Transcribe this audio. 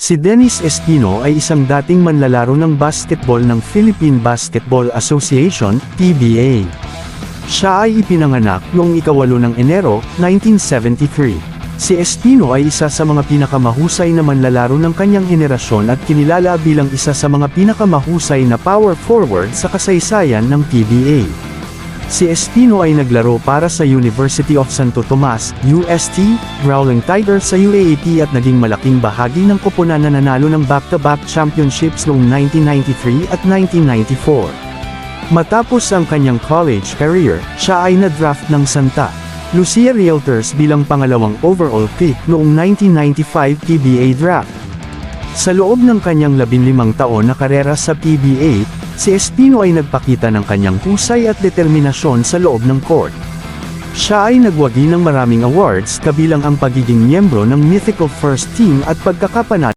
Si Dennis Espino ay isang dating manlalaro ng basketball ng Philippine Basketball Association, PBA. Siya ay ipinanganak noong ika-8 ng Enero, 1973. Si Espino ay isa sa mga pinakamahusay na manlalaro ng kanyang henerasyon at kinilala bilang isa sa mga pinakamahusay na power forward sa kasaysayan ng PBA. Si Espino ay naglaro para sa University of Santo Tomas, UST, Growling Tigers sa UAAP at naging malaking bahagi ng koponan na nanalo ng back-to-back championships noong 1993 at 1994. Matapos ang kanyang college career, siya ay na-draft ng Santa Lucia Realtors bilang pangalawang overall pick noong 1995 PBA draft. Sa loob ng kanyang 15 taon na karera sa PBA, si Espino ay nagpakita ng kanyang husay at determinasyon sa loob ng court. Siya ay nagwagi ng maraming awards kabilang ang pagiging miyembro ng Mythical First Team at pagkakapanalo